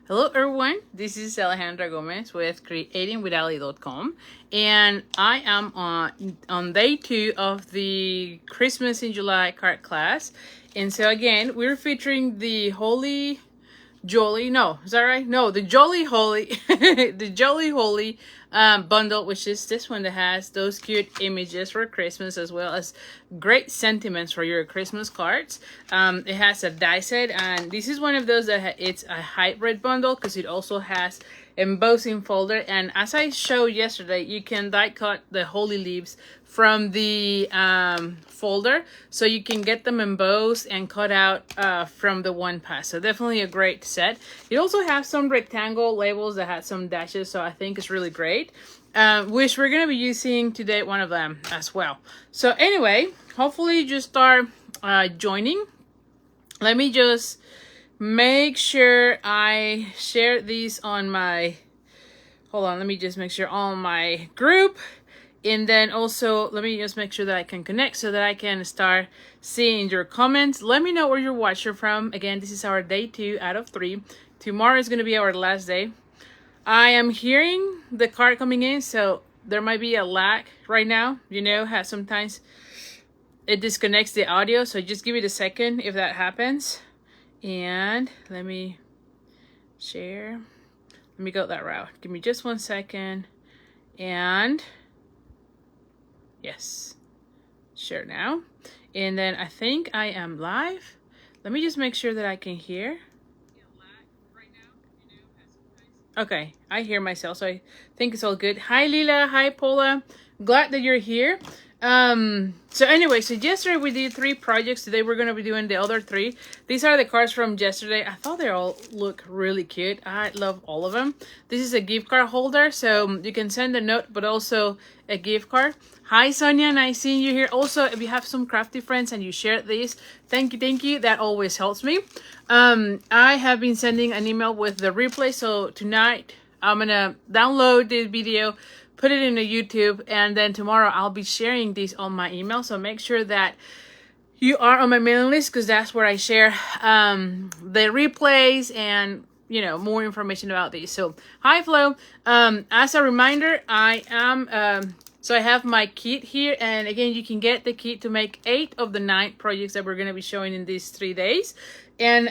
Hello everyone, this is Alejandra Gomez with creatingwithali.com, and I am on day 2 of the Christmas in July card class. And so again, we're featuring the Holy Jolly, no, is that right? No, the Jolly Holy, the Jolly Holy bundle, which is this one that has those cute images for Christmas as well as great sentiments for your Christmas cards. It has a die set, and this is one of those that it's a hybrid bundle because it also has embossing folder. And as I showed yesterday, you can die cut the holy leaves from the folder, so you can get them embossed and cut out from the one pass. So definitely a great set. It also has some rectangle labels that had some dashes, so I think it's really great, which we're gonna be using today, one of them as well. So anyway, hopefully you just start joining. Let me just make sure I share these on my, hold on, let me just make sure on my group. And then also, let me just make sure that I can connect so that I can start seeing your comments. Let me know where you're watching from. Again, this is our day 2 out of 3. Tomorrow is going to be our last day. I am hearing the card coming in, so there might be a lag right now. You know how sometimes it disconnects the audio, so just give it a second if that happens. And let me share. Let me go that route. Give me just 1 second. And yes, share now. And then I think I am live. Let me just make sure that I can hear. Okay, I hear myself, so I think it's all good. Hi Lila, hi Paula. Glad that you're here. So anyway, so yesterday we did 3 projects. Today we're going to be doing the other 3. These are the cards from yesterday. I thought they all look really cute. I love all of them. This is a gift card holder, so you can send a note, but also a gift card. Hi Sonia, nice seeing you here. Also, if you have some crafty friends and you share these, thank you. That always helps me. I have been sending an email with the replay, so tonight I'm gonna download this video, put it into YouTube, and then tomorrow I'll be sharing these on my email. So make sure that you are on my mailing list, because that's where I share the replays and, you know, more information about these. So hi Flo. As a reminder, I am so I have my kit here, and again, you can get the kit to make 8 of the 9 projects that we're going to be showing in these 3 days. And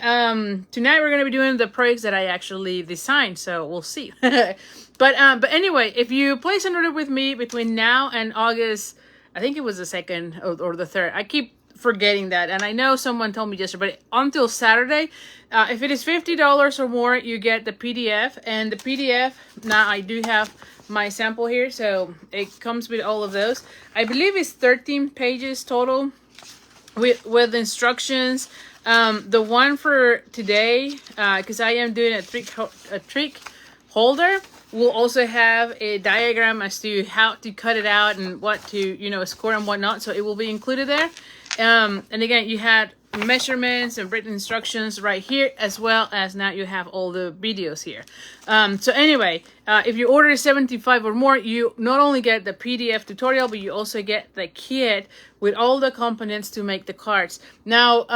tonight we're going to be doing the projects that I actually designed, so we'll see. But anyway, if you place an order with me between now and August, I think it was the 2nd or the 3rd. I keep forgetting that, and I know someone told me yesterday, but until Saturday, if it is $50 or more, you get the PDF. And the PDF, now I do have my sample here, so it comes with all of those. I believe it's 13 pages total with instructions. The one for today, because I am doing a trick holder, will also have a diagram as to how to cut it out and what to, you know, score and whatnot, so it will be included there. And again, you had measurements and written instructions right here, as well as now you have all the videos here. So anyway, if you order 75 or more, you not only get the PDF tutorial, but you also get the kit with all the components to make the cards. Now,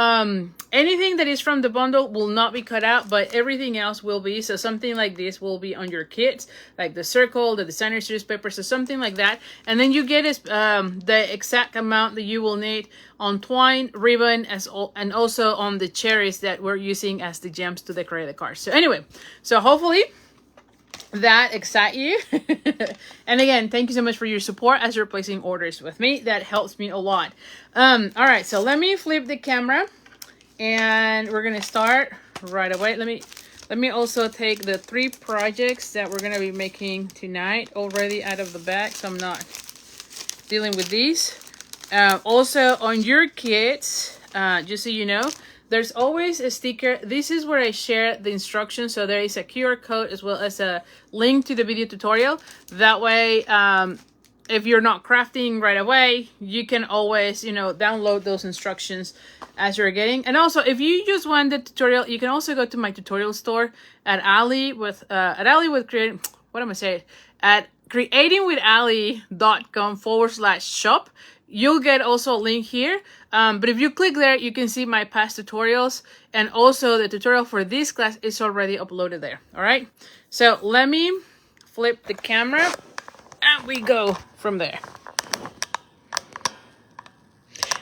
anything that is from the bundle will not be cut out, but everything else will be. So something like this will be on your kits, like the circle, the designer series paper, so something like that. And then you get the exact amount that you will need on twine, ribbon, and also on the cherries that we're using as the gems to decorate the cards. So anyway, so hopefully that excites you. And again, thank you so much for your support as you're placing orders with me. That helps me a lot. All right, so let me flip the camera and we're gonna start right away. Let me also take the 3 projects that we're gonna be making tonight already out of the bag, so I'm not dealing with these. Also on your kits, just so you know, there's always a sticker. This is where I share the instructions. So there is a QR code as well as a link to the video tutorial. That way, if you're not crafting right away, you can always, you know, download those instructions as you're getting. And also, if you just want the tutorial, you can also go to my tutorial store at creatingwithali.com/shop. you'll get also a link here. But if you click there, you can see my past tutorials, and also the tutorial for this class is already uploaded there. All right. So let me flip the camera and we go from there.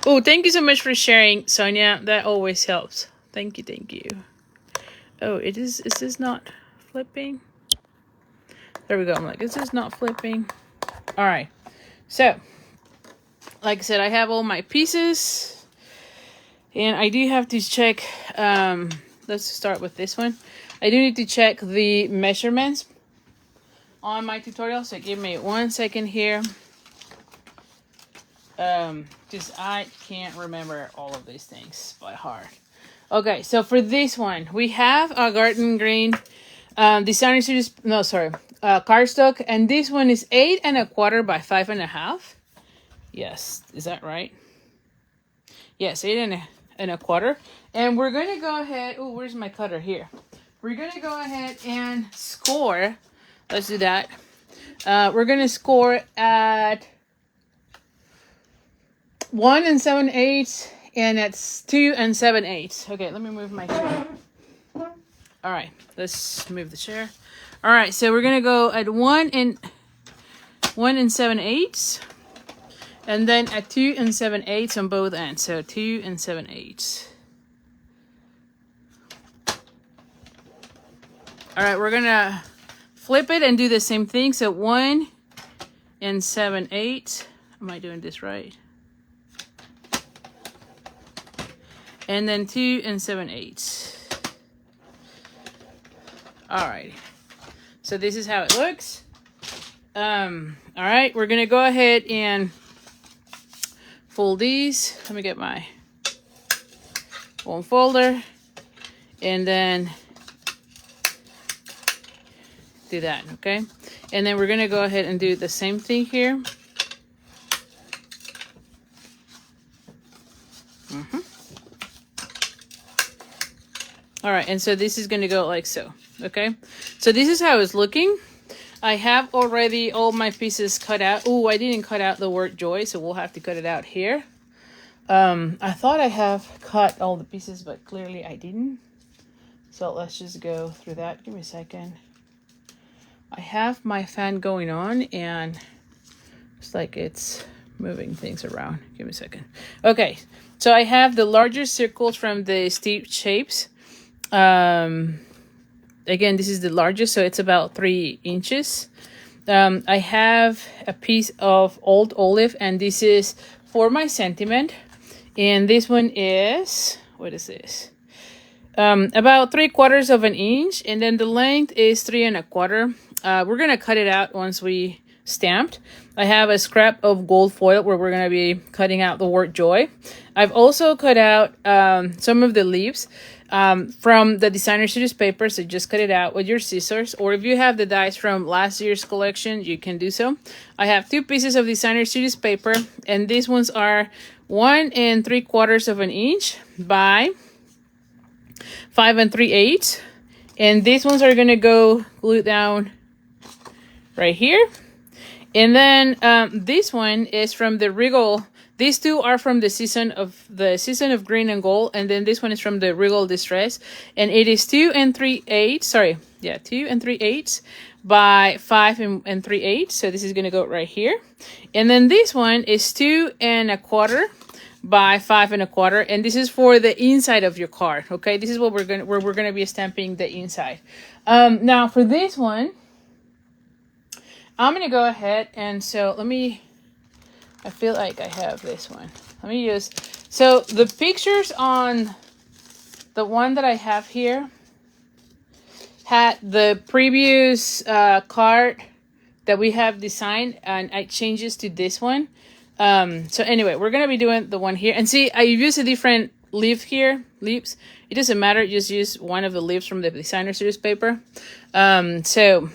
Oh, thank you so much for sharing, Sonia. That always helps. Thank you, thank you. Oh, is this not flipping? There we go. I'm like, is this not flipping? All right. So, like I said, I have all my pieces. And I do have to check, let's start with this one. I do need to check the measurements on my tutorial. So give me 1 second here. Just I can't remember all of these things by heart. Okay, so for this one, we have a garden green designer series, cardstock, and this one is 8 1/4 by 5 1/2. Yes, is that right? Yes, 8 1/4. And we're gonna go ahead. Oh, where's my cutter? Here. We're gonna go ahead and score. Let's do that. We're gonna score at 1 7/8, and that's 2 7/8. Okay, let me move my chair. All right, let's move the chair. All right, so we're gonna go at 1 7/8, and then at 2 7/8 on both ends. So 2 7/8. All right, we're gonna flip it and do the same thing. So 1 7/8. Am I doing this right? And then 2 7/8. All right. So this is how it looks. All right, we're gonna go ahead and fold these. Let me get my one folder, and then do that. Okay, and then we're gonna go ahead and do the same thing here. All right, and so this is going to go like so, okay? So this is how it's looking. I have already all my pieces cut out. Oh, I didn't cut out the word joy, so we'll have to cut it out here. I thought I have cut all the pieces, but clearly I didn't. So let's just go through that. Give me a second. I have my fan going on, and it's like it's moving things around. Give me a second. Okay, so I have the larger circles from the steep shapes. Again, this is the largest, so it's about 3 inches. I have a piece of old olive, and this is for my sentiment. And this one is, what is this? About 3/4 of an inch, and then the length is 3 1/4. We're gonna cut it out once we stamped. I have a scrap of gold foil where we're gonna be cutting out the word joy. I've also cut out some of the leaves from the designer series paper, so just cut it out with your scissors, or if you have the dies from last year's collection, you can do so. I have 2 pieces of designer series paper, and these ones are 1 3/4 of an inch by 5 3/8, and these ones are gonna go glued down right here. And then this one is from the Regal. These 2 are from the season of green and gold, and then this one is from the Regal Distress, and it is 2 3/8. 2 3/8 by 5 3/8. So this is gonna go right here, and then this one is 2 1/4 by 5 1/4, and this is for the inside of your card. Okay, this is what we're gonna be stamping the inside. Now for this one, I'm gonna go ahead and I feel like I have this one. Let me use, so the pictures on the one that I have here had the previous card that we have designed, and it changes to this one. So anyway, we're gonna be doing the one here, and see, I use a different leaf here, leaves. It doesn't matter, just use one of the leaves from the designer series paper. So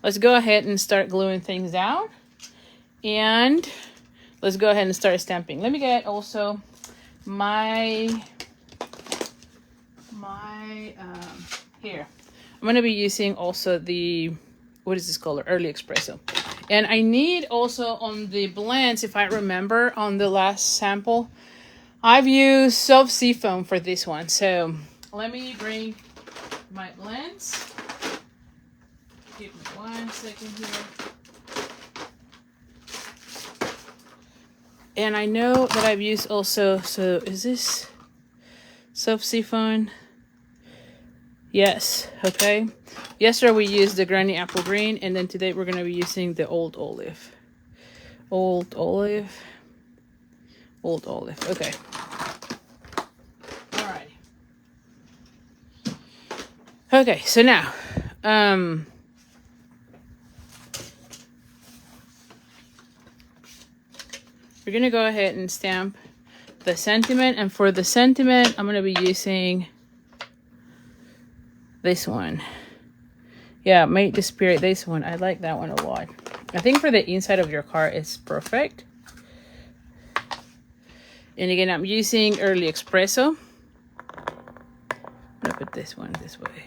let's go ahead and start gluing things down, and let's go ahead and start stamping. Let me get also my here. I'm going to be using also the, what is this color? Early Espresso. And I need also on the blends, if I remember on the last sample, I've used soft seafoam for this one. So let me bring my blends. Give me 1 second here. And I know that I've used also, so is this soft seafoam? Yes, okay. Yesterday we used the Granny Apple Green, and then today we're going to be using the Old Olive. Old Olive. Old Olive, okay. Alright. Okay, so now, we're going to go ahead and stamp the sentiment. And for the sentiment, I'm going to be using this one. Yeah, Made the Spirit. This one. I like that one a lot. I think for the inside of your car, it's perfect. And again, I'm using Early Espresso. I'm going to put this one this way.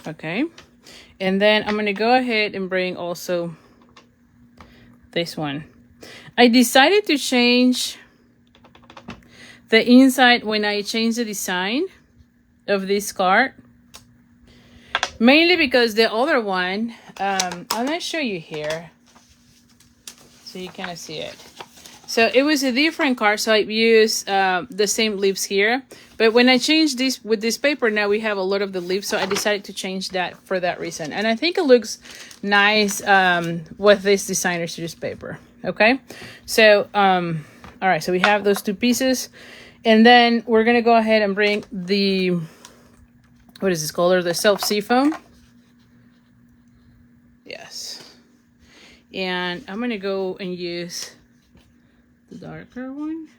Okay, and then I'm gonna go ahead and bring also this one. I decided to change the inside when I changed the design of this card, mainly because the other one, I'm gonna show you here so you kind of see it. So it was a different card, so I used the same leaves here. But when I changed this with this paper, now we have a lot of the leaves, so I decided to change that for that reason. And I think it looks nice with this designer series paper. Okay, so all right, so we have those two pieces, and then we're gonna go ahead and bring the, what is this color? The Self Seafoam. Yes, and I'm gonna go and use the darker one.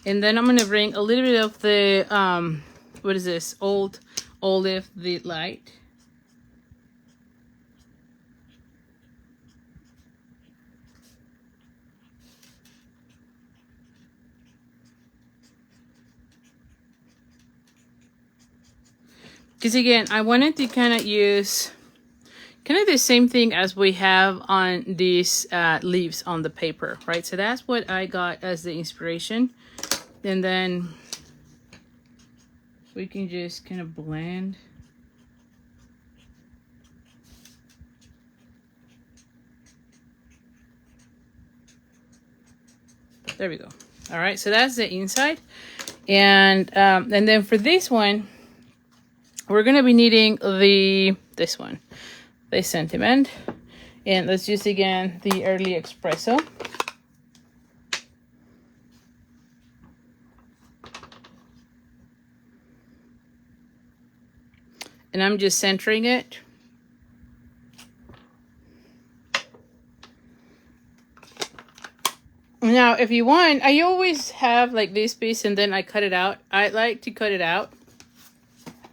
And then I'm gonna bring a little bit of the what is this? Old Olive, the light. Because again, I wanted to kind of use kind of the same thing as we have on these leaves on the paper, right? So that's what I got as the inspiration. And then we can just kind of blend. There we go. All right, so that's the inside. And then for this one, we're gonna be needing this one, the sentiment. And let's use again the Early Espresso. And I'm just centering it. Now, if you want, I always have like this piece and then I cut it out. I like to cut it out.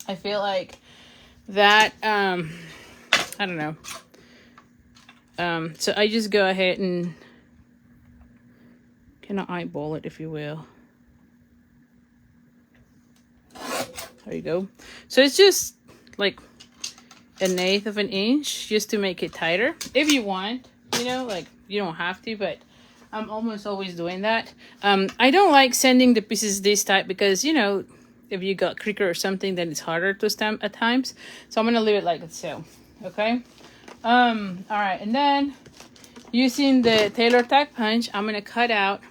I feel like that, I don't know. So I just go ahead and kind of eyeball it, if you will. There you go. So it's just like 1/8 of an inch just to make it tighter. If you want, you know, like you don't have to, but I'm almost always doing that. I don't like sending the pieces this tight because, you know, if you got cricker or something, then it's harder to stamp at times. So I'm gonna leave it like so, okay? All right, and then using the Tailor Tack punch, I'm gonna cut out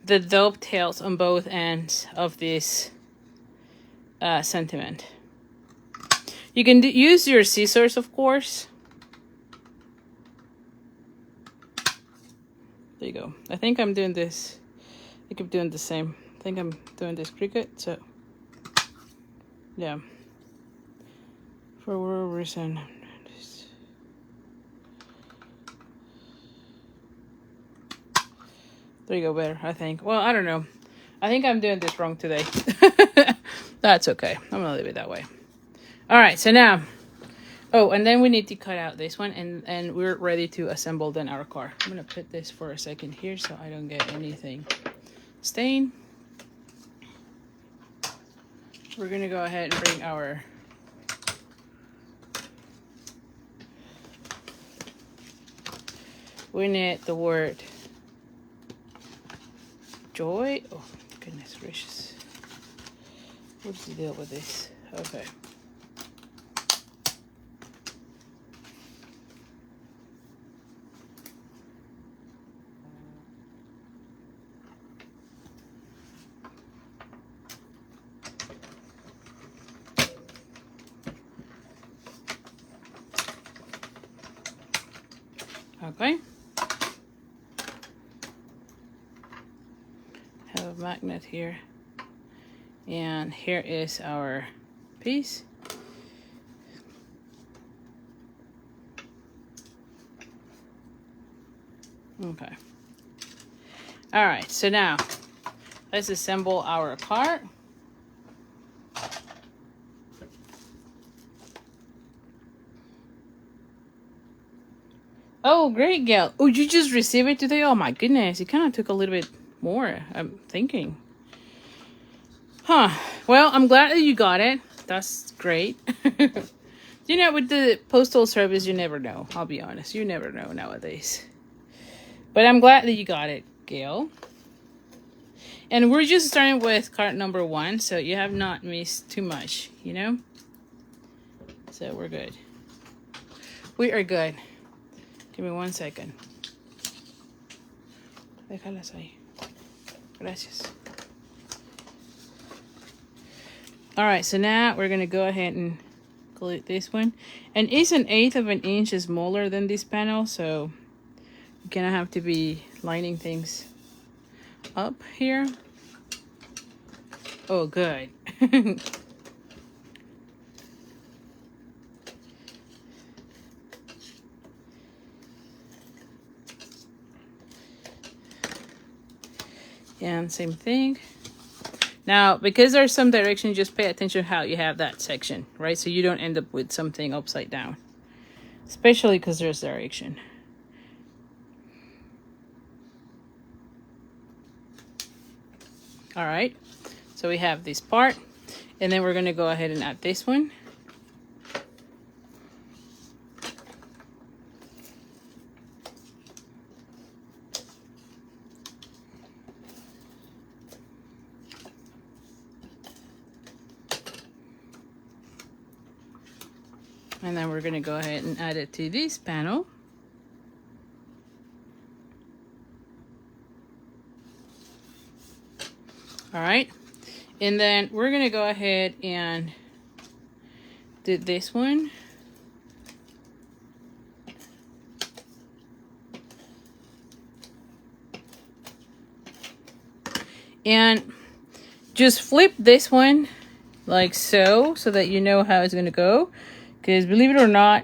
the dovetails on both ends of this sentiment. You can use your scissors, of course. There you go. I think I'm doing this. I keep doing the same. I think I'm doing this cricket, so yeah. For whatever reason, There you go, better, I think. Well, I don't know. I think I'm doing this wrong today. That's okay. I'm gonna leave it that way. All right, so now, oh, and then we need to cut out this one, and we're ready to assemble then our car. I'm gonna put this for a second here so I don't get anything stained. We're gonna go ahead and bring our we need the word joy. Oh, goodness gracious. What's the deal with this? Okay. Okay. Have a magnet here. And here is our piece. Okay. All right, so now let's assemble our car. Oh, great, Gail. Oh, you just received it today? Oh my goodness, it kind of took a little bit more, I'm thinking. Huh. Well, I'm glad that you got it. That's great. You know, with the postal service, you never know. I'll be honest. You never know nowadays. But I'm glad that you got it, Gail. And we're just starting with card number 1, so you have not missed too much, you know? So we're good. We are good. Give me 1 second. Déjalas ahí. Gracias. All right, so now we're going to go ahead and glue this one. And it's 1/8 of an inch smaller than this panel, so you're going to have to be lining things up here. Oh, good. And same thing. Now, because there's some direction, just pay attention how you have that section, right? So you don't end up with something upside down. Especially because there's direction. All right. So we have this part. And then we're going to go ahead and add this one. And then we're going to go ahead and add it to this panel. All right. And then we're going to go ahead and do this one. And just flip this one like so that you know how it's going to go. Because believe it or not,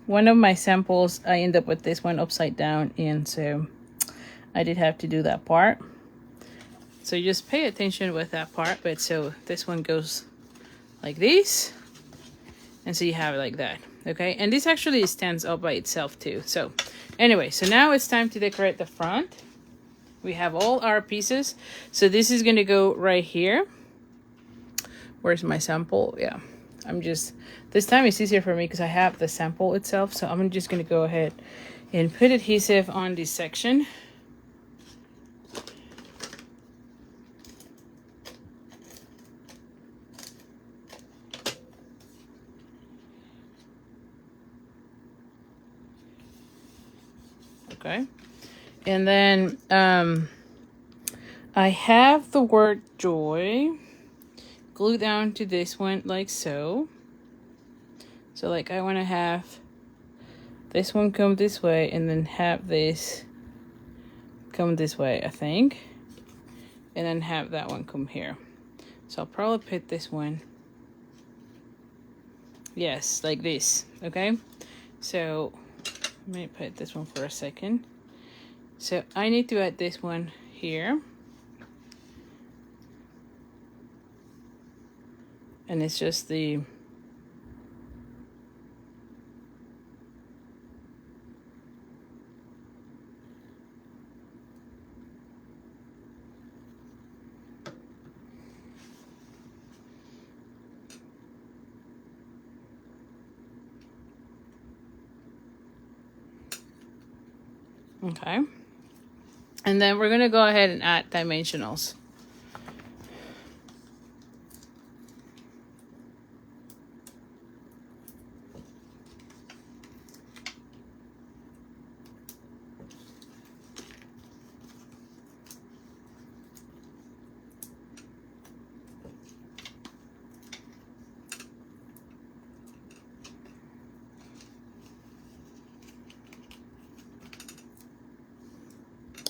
one of my samples, I end up with this one upside down. And so I did have to do that part. So just pay attention with that part. But so this one goes like this. And so you have it like that. Okay. And this actually stands up by itself too. So anyway, so now it's time to decorate the front. We have all our pieces. So this is going to go right here. Where's my sample? Yeah. This time it's easier for me because I have the sample itself. So I'm just going to go ahead and put adhesive on this section. Okay. And then I have the word joy glued down to this one like so. So like I want to have this one come this way and then have this come this way, I think. And then have that one come here. So I'll probably put this one, yes, like this, okay? So let me put this one for a second. So I need to add this one here. And it's just the okay. And then we're going to go ahead and add dimensionals.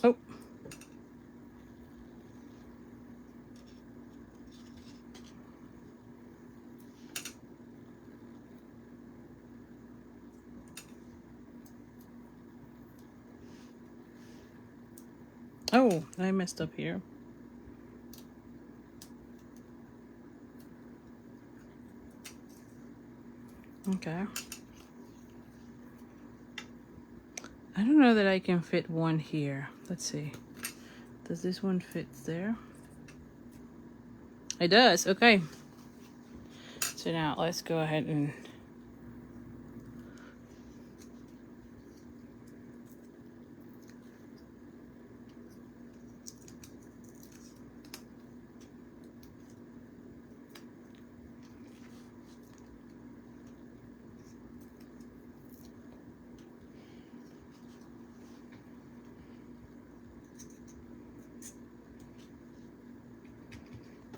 Oh. Oh, I messed up here. Okay. I don't know that I can fit one here. Let's see. Does this one fit there? It does. Okay. So now let's go ahead and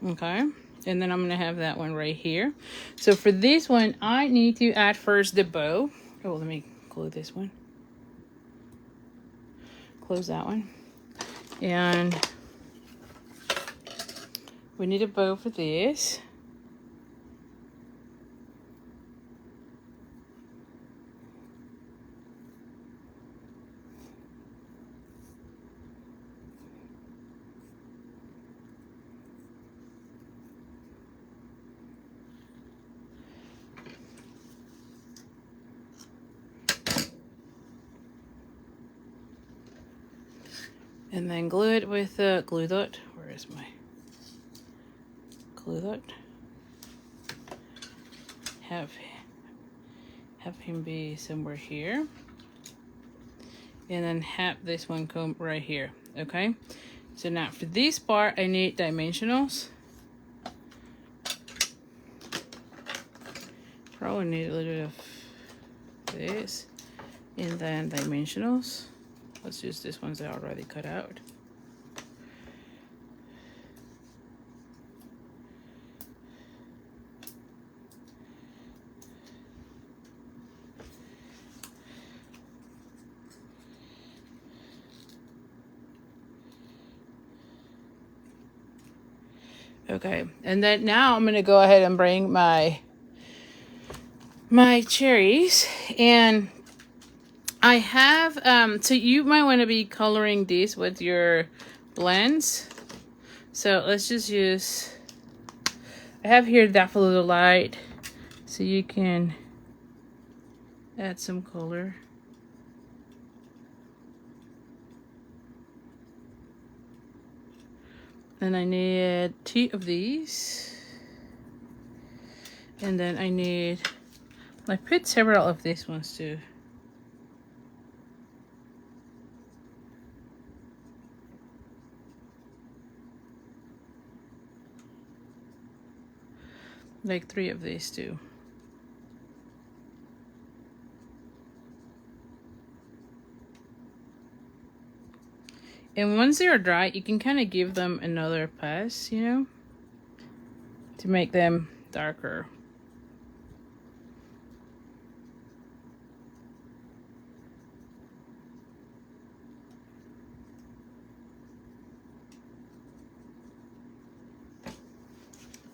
okay. And then I'm going to have that one right here. So for this one, I need to add first the bow. Oh, let me close this one. Close that one. And we need a bow for this. And then glue it with a glue dot. Where is my glue dot? Have him be somewhere here. And then have this one come right here. Okay. So now for this part, I need dimensionals. Probably need a little bit of this. And then dimensionals. Let's use these ones that are already cut out. Okay, and then now I'm gonna go ahead and bring my cherries, and I have, so you might want to be coloring these with your blends. So let's just use, I have here Daffodil Light, so you can add some color. And I need 2 of these. And then I need, I put several of these ones too. Like 3 of these too. And once they're dry, you can kind of give them another pass, you know, to make them darker.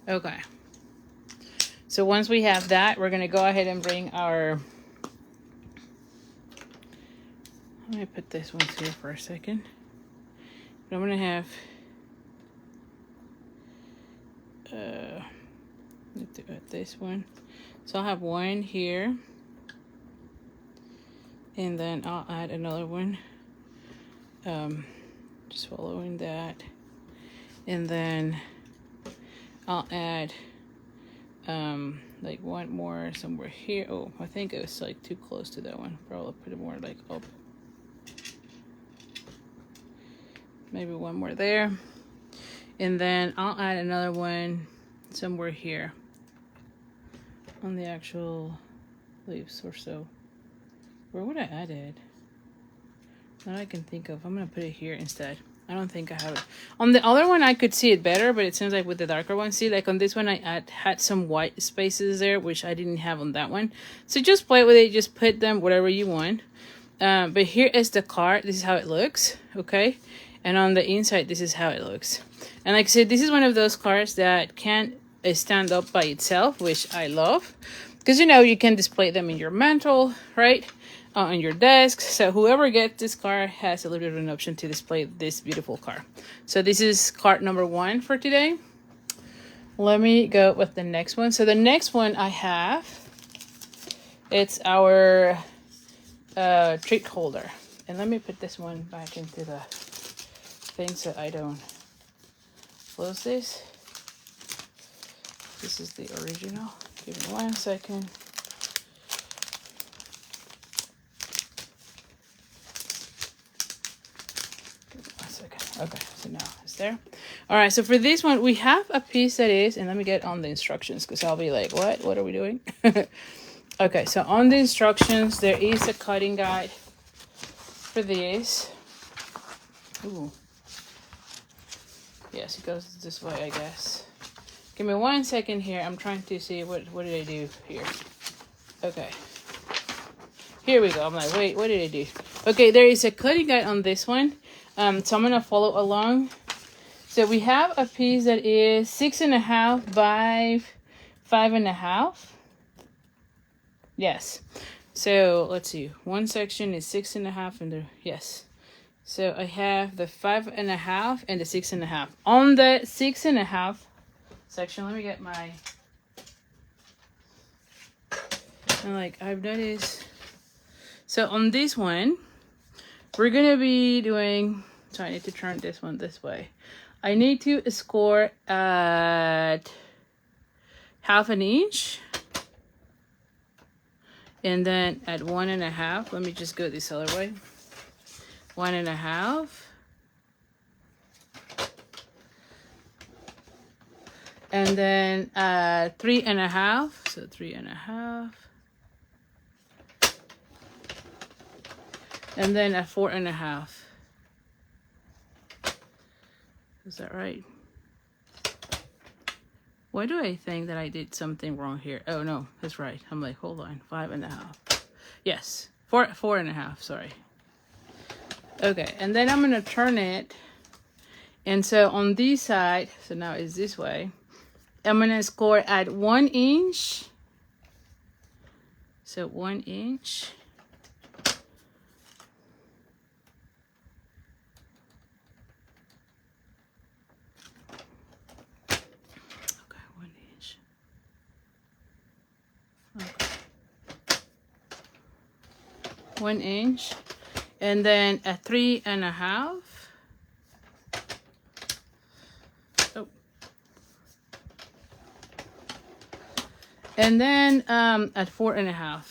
Okay. So once we have that, we're going to go ahead and bring our, let me put this one here for a second. But I'm gonna have need to add this one. So I'll have one here, and then I'll add another one, just following that, and then I'll add like one more somewhere here. Oh, I think it was like too close to that one. Probably put it more like up. Maybe one more there, and then I'll add another one somewhere here on the actual leaves or so. Where would I add it? That I can think of. I'm gonna put it here instead. I don't think I have it. On the other one, I could see it better, but it seems like with the darker one, see, like on this one, I had some white spaces there, which I didn't have on that one. So just play with it. Just put them whatever you want. But here is the card. This is how it looks, okay? And on the inside, this is how it looks. And like I said, this is one of those cards that can't stand up by itself, which I love. Because, you know, you can display them in your mantle, right? On your desk. So whoever gets this card has a little bit of an option to display this beautiful card. So this is card number 1 for today. Let me go with the next one. So the next one I have, it's our treat holder. And let me put this one back into the thing so I don't close this. This is the original. Give me 1 second. Okay, so now it's there. All right, so for this one, we have a piece that is, and let me get on the instructions because I'll be like, what? What are we doing? Okay, so on the instructions, there is a cutting guide for this. Ooh. Yes, it goes this way, I guess. Give me 1 second here. I'm trying to see what did I do here. Okay. Here we go. I'm like, wait, what did I do? Okay, there is a cutting guide on this one. So I'm going to follow along. So we have a piece that is 6.5 by 5.5. Yes. So let's see. One section is 6.5 and yes. So I have the 5.5 and the 6.5. On the 6.5 section, let me get my, and like I've noticed. So on this one, we're going to be doing, so I need to turn this one this way. I need to score at 1/2 inch. And then at 1.5, let me just go this other way. 1.5. And then 3.5, so 3.5. And then a 4.5. Is that right? Why do I think that I did something wrong here? Oh no, that's right. I'm like, hold on, 5.5. Yes, 4.5. Sorry. Okay, and then I'm gonna turn it, and so on this side, so now it's this way. I'm gonna score at 1 inch. So 1 inch. Okay, 1 inch. Okay. 1 inch, and then a 3.5. And then at 4.5.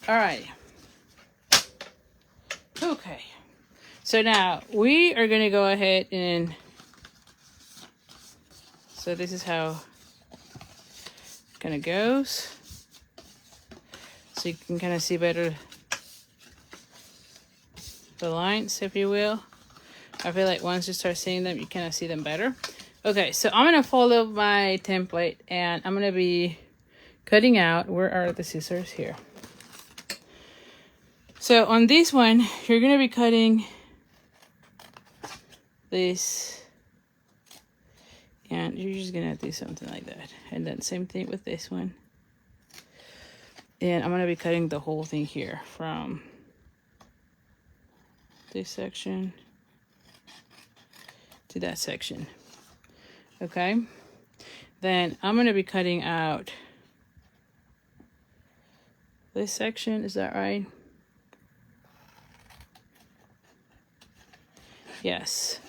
All right. Okay. So now we are going to go ahead and, so this is how it kind of goes. So you can kind of see better the lines, if you will. I feel like once you start seeing them, you kind of see them better. Okay, so I'm going to follow my template and I'm going to be cutting out, where are the scissors? Here. So on this one, you're going to be cutting this, and you're just going to do something like that. And then same thing with this one. And I'm going to be cutting the whole thing here from this section to that section. Okay, then I'm going to be cutting out this section. Is that right? Yes.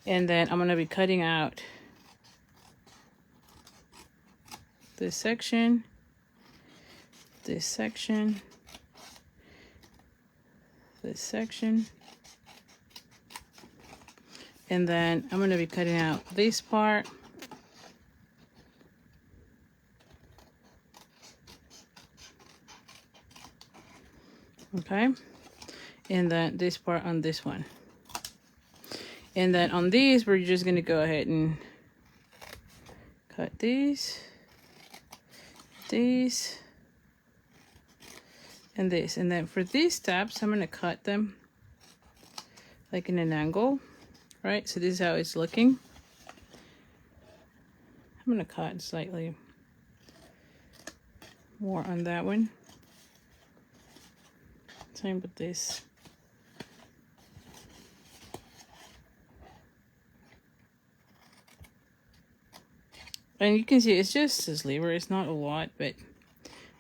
And then I'm going to be cutting out this section, this section, this section, and then I'm going to be cutting out this part. Okay, and then this part on this one. And then on these, we're just going to go ahead and cut these, and this. And then for these tabs, I'm going to cut them like in an angle, right? So this is how it's looking. I'm going to cut slightly more on that one. Same with this. And you can see it's just this lever. It's not a lot, but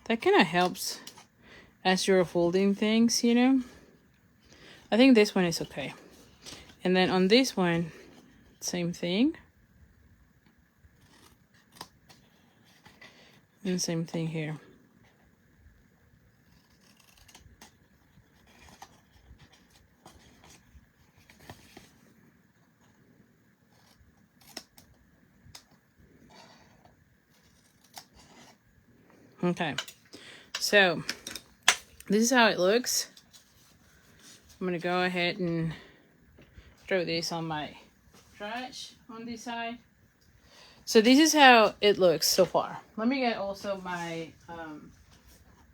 that kind of helps as you're folding things, you know. I think this one is okay. And then on this one, same thing. And same thing here. Okay, so this is how it looks. I'm gonna go ahead and throw this on my trash on this side. So this is how it looks so far. Let me get also my,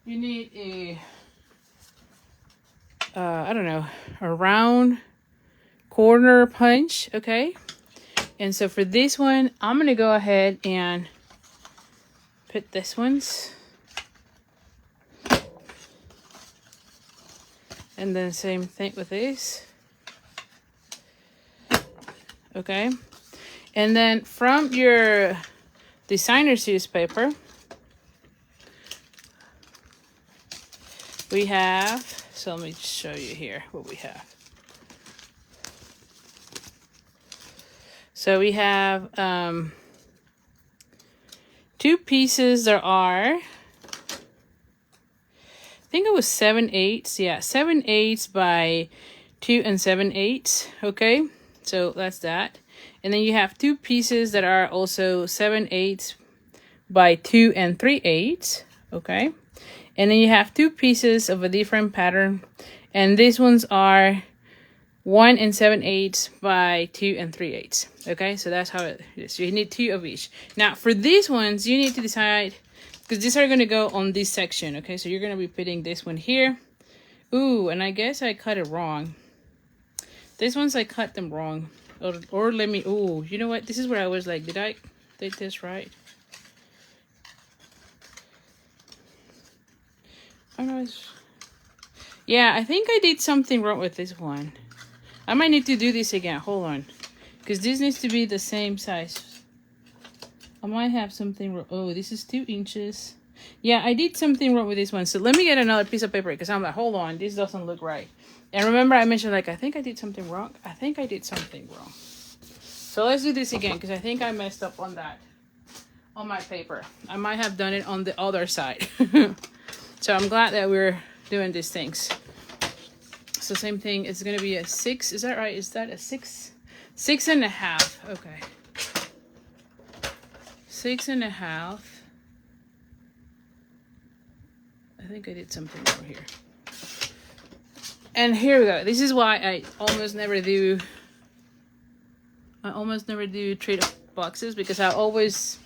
you need a, I don't know, a round corner punch, okay? And so for this one, I'm gonna go ahead and put this one's. And then same thing with these. Okay. And then from your designer's use paper, we have, so let me show you here what we have. So we have 2 pieces. There are, I think it was 7/8. Yeah, 7/8 by 2 7/8. Okay, so that's that. And then you have 2 pieces that are also 7/8 by 2 3/8. Okay, and then you have 2 pieces of a different pattern, and these ones are 1 7/8 by 2 3/8. Okay, so that's how it is. So you need 2 of each. Now for these ones, you need to decide, because these are going to go on this section. Okay, so you're going to be putting this one here. Ooh, and I guess I cut it wrong. These ones I cut them wrong. Or let me, ooh, you know what? This is where I was like, did I did this right? Oh no, yeah, I think I did something wrong with this one. I might need to do this again. Hold on. Because this needs to be the same size. I might have something wrong. Oh, this is 2 inches. Yeah, I did something wrong with this one. So let me get another piece of paper, because I'm like, hold on, this doesn't look right. And remember I mentioned, like, I think I did something wrong. I think I did something wrong. So let's do this again, because I think I messed up on that. On my paper. I might have done it on the other side. So I'm glad that we're doing these things. So same thing, it's going to be a 6. Is that right? Is that a 6? 6.5. Okay. 6.5. I think I did something over here. And here we go. This is why I almost never do trade-off boxes, because I always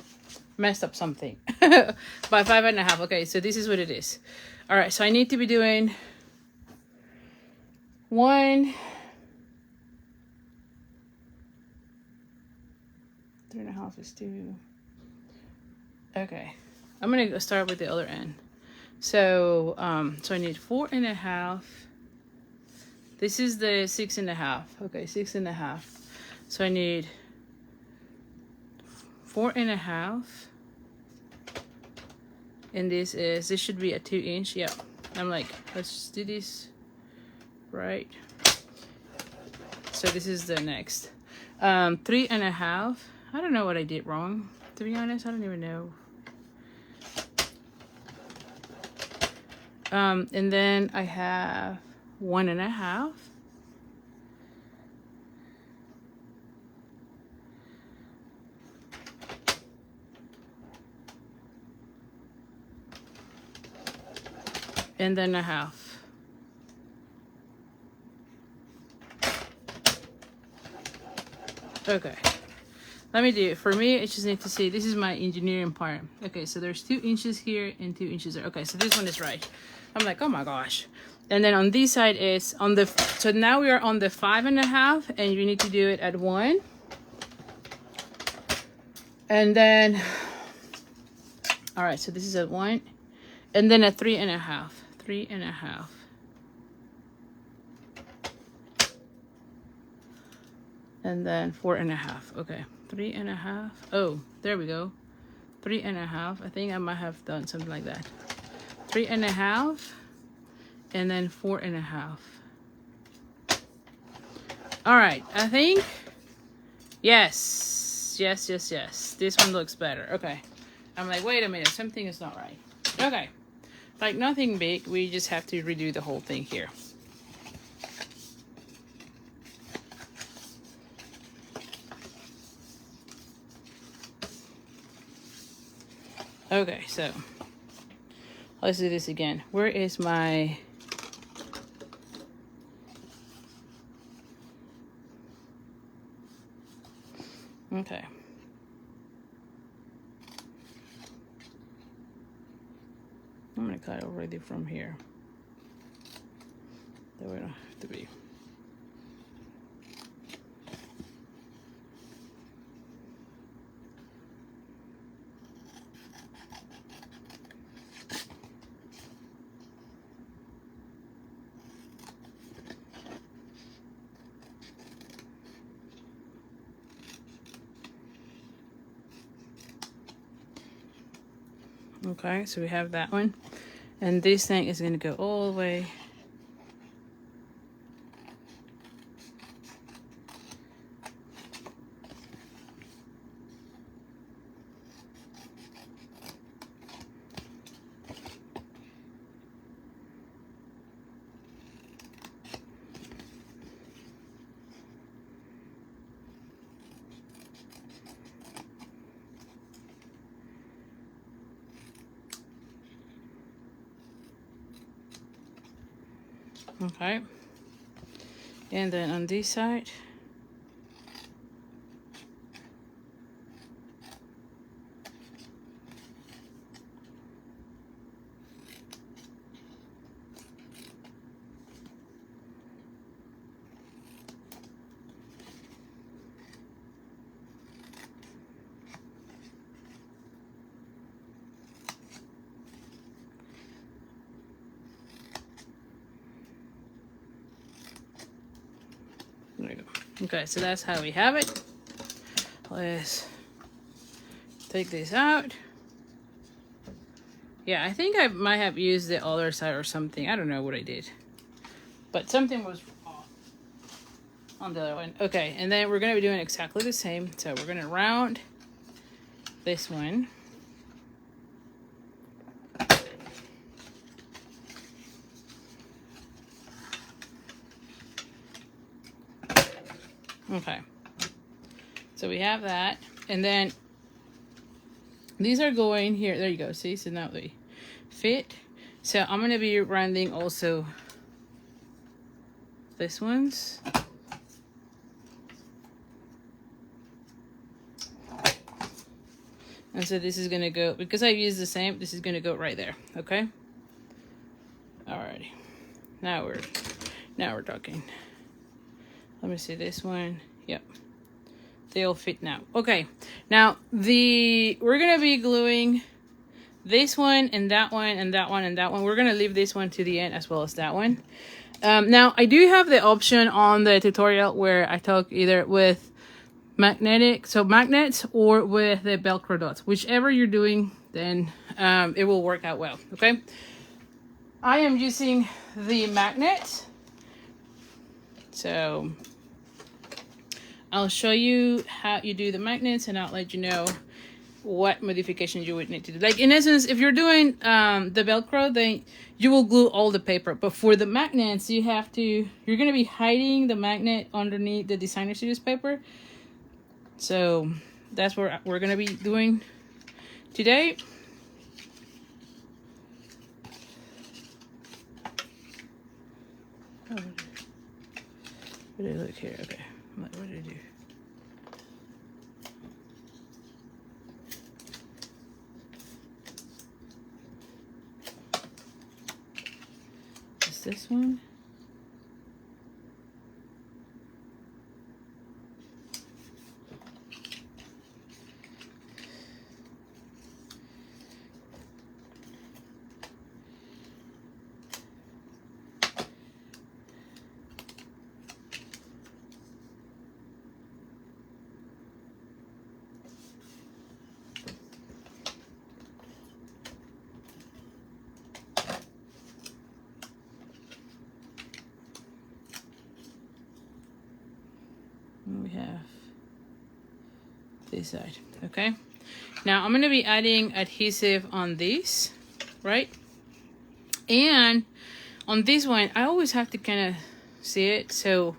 messed up something. By 5.5. Okay, so this is what it is. All right, so I need to be doing 1, 3.5 is 2. Okay, I'm gonna go start with the other end. So so I need 4.5 This is the 6.5. Okay, 6.5. So I need 4.5. And this should be a 2-inch. Yeah. I'm like, let's just do this right. So this is the next. 3.5. I don't know what I did wrong. To be honest, I don't even know. And then I have 1.5. And then a half. Okay. Let me do it. For me, I just need to see. This is my engineering part. Okay, so there's 2 inches here and 2 inches there. Okay, so this one is right. I'm like, oh my gosh. And then on this side is on the, so now we are on the 5.5, and you need to do it at 1. And then, all right, so this is at 1. And then at 3.5. 3.5. And then 4.5. Okay, 3.5. Oh, there we go. 3.5. I think I might have done something like that. 3.5. And then 4.5. All right, I think, yes. This one looks better. Okay. I'm like, wait a minute, something is not right. Okay. Like nothing big, we just have to redo the whole thing here. Okay, so let's do this again. Where is my... Okay. I'm gonna cut already from here. That way I don't have to be. Okay, so we have that one. And this thing is gonna go all the way. Okay, and then on this side, there you go. Okay, so that's how we have it. Let's take this out. Yeah, I think I might have used the other side or something. I don't know what I did, but something was off on the other one. Okay, and then we're gonna be doing exactly the same. So we're gonna round this one. Okay, so we have that, and then these are going here. There you go. See, so now they fit. So I'm gonna be rounding also this one's. And so this is gonna go, because I've used the same, this is gonna go right there. Okay. Alrighty. Now we're talking. Let me see this one. Yep. They'll fit now. Okay. Now we're gonna be gluing this one and that one and that one and that one. We're gonna leave this one to the end as well as that one. Now I do have the option on the tutorial where I talk either with magnets or with the Velcro dots, whichever you're doing, then it will work out well. Okay, I am using the magnet, so I'll show you how you do the magnets, and I'll let you know what modifications you would need to do. Like in essence, if you're doing the Velcro, then you will glue all the paper. But for the magnets, you're gonna be hiding the magnet underneath the designer series paper. So that's what we're gonna be doing today. Oh, what did I look here? Okay, what did I do? Is this one? We have this side. Okay, now I'm going to be adding adhesive on these, right? And on this one I always have to kind of see it. So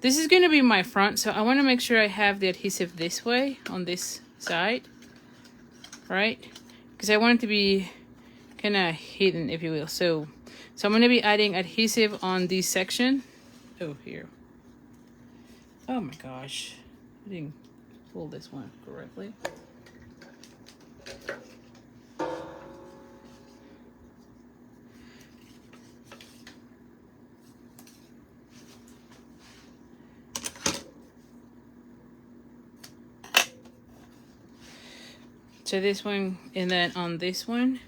this is going to be my front, so I want to make sure I have the adhesive this way on this side, right? Because I want it to be kind of hidden, if you will. So I'm going to be adding adhesive on this section. Oh, here. Oh my gosh, I didn't pull this one correctly. So this one, and then on this one.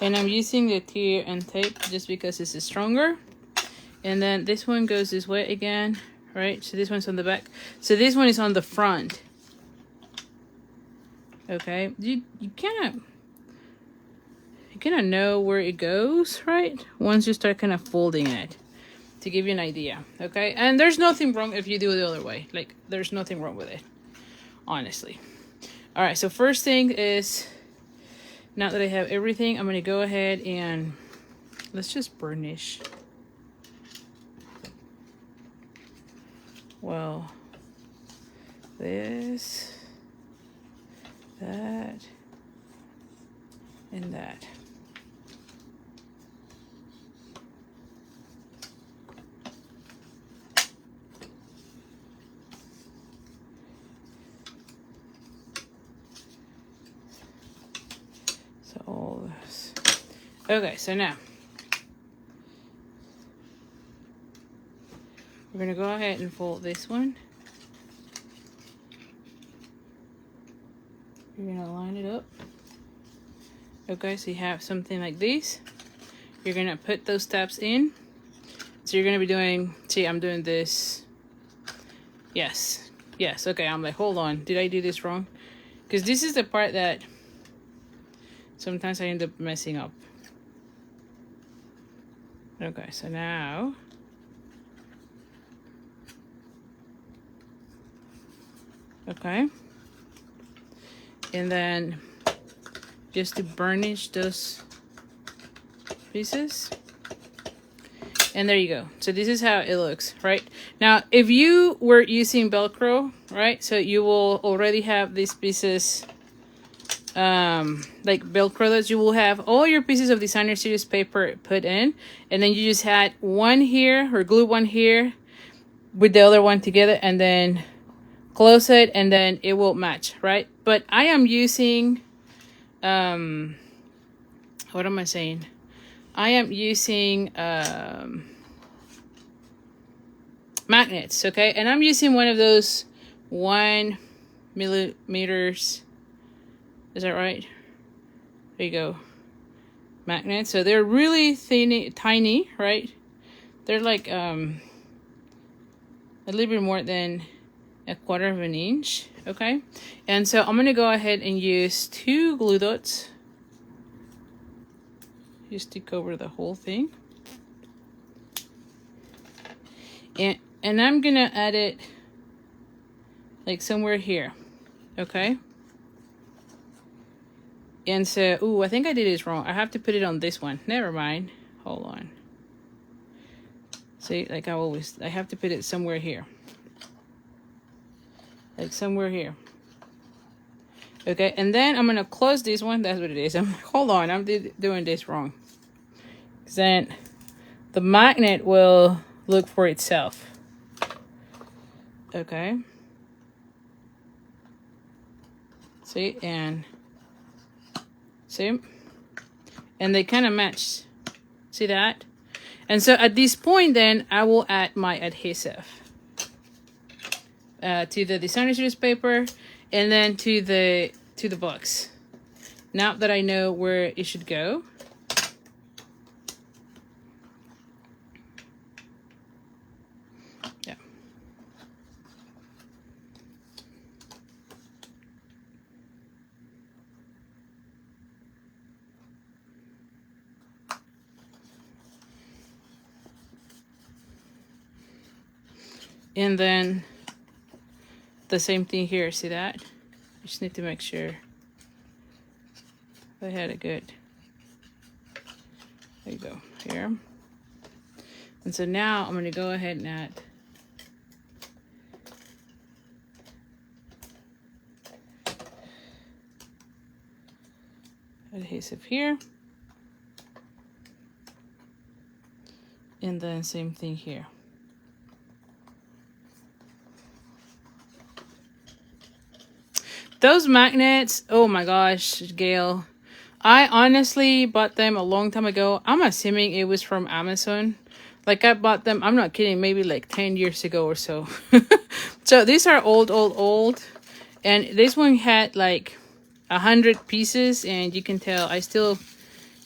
And I'm using the tear and tape just because this is stronger. And then this one goes this way again, right? So this one's on the back. So this one is on the front. Okay, you kind of know where it goes, right? Once you start kind of folding it, to give you an idea. Okay, and there's nothing wrong if you do it the other way. Like, there's nothing wrong with it, honestly. All right, so first thing is, now that I have everything, I'm going to go ahead and let's just burnish. Well, this, that, and that. All this. Okay, so now we're gonna go ahead and fold this one. You're gonna line it up. Okay, so you have something like this. You're gonna put those tabs in. So you're gonna be doing, see, I'm doing this. Yes, okay, I'm like, hold on, did I do this wrong? Because this is the part that sometimes I end up messing up. Okay, so now okay, and then just to burnish those pieces, and there you go. So this is how it looks, right? Now if you were using Velcro, right, so you will already have these pieces like Velcro, that you will have all your pieces of designer series paper put in, and then you just had one here, or glue one here with the other one together, and then close it, and then it will match, right? But I am using what am I saying? I am using magnets, okay? And I'm using one of those 1 millimeters. Is that right? There you go. magnets. So they're really tiny, right? They're like a little bit more than 1/4 of an inch, okay? And so I'm gonna go ahead and use 2 glue dots just to cover the whole thing. And I'm gonna add it like somewhere here, okay? And so, ooh, I think I did this wrong. I have to put it on this one. Never mind. Hold on. See, like I have to put it somewhere here. Like somewhere here. Okay, and then I'm gonna close this one. That's what it is. Hold on, I'm doing this wrong. Then the magnet will look for itself. Okay. See, and see, and they kind of match. See that? And so at this point, then I will add my adhesive to the designer series paper, and then to the box. Now that I know where it should go. Yeah. And then the same thing here, see that? I just need to make sure I had it good. There you go, here. And so now I'm gonna go ahead and add adhesive here. And then same thing here. Those magnets, oh my gosh, Gail. I honestly bought them a long time ago. I'm assuming it was from Amazon. Like I bought them, I'm not kidding, maybe like 10 years ago or so. So these are old. And this one had like 100 pieces, and you can tell I still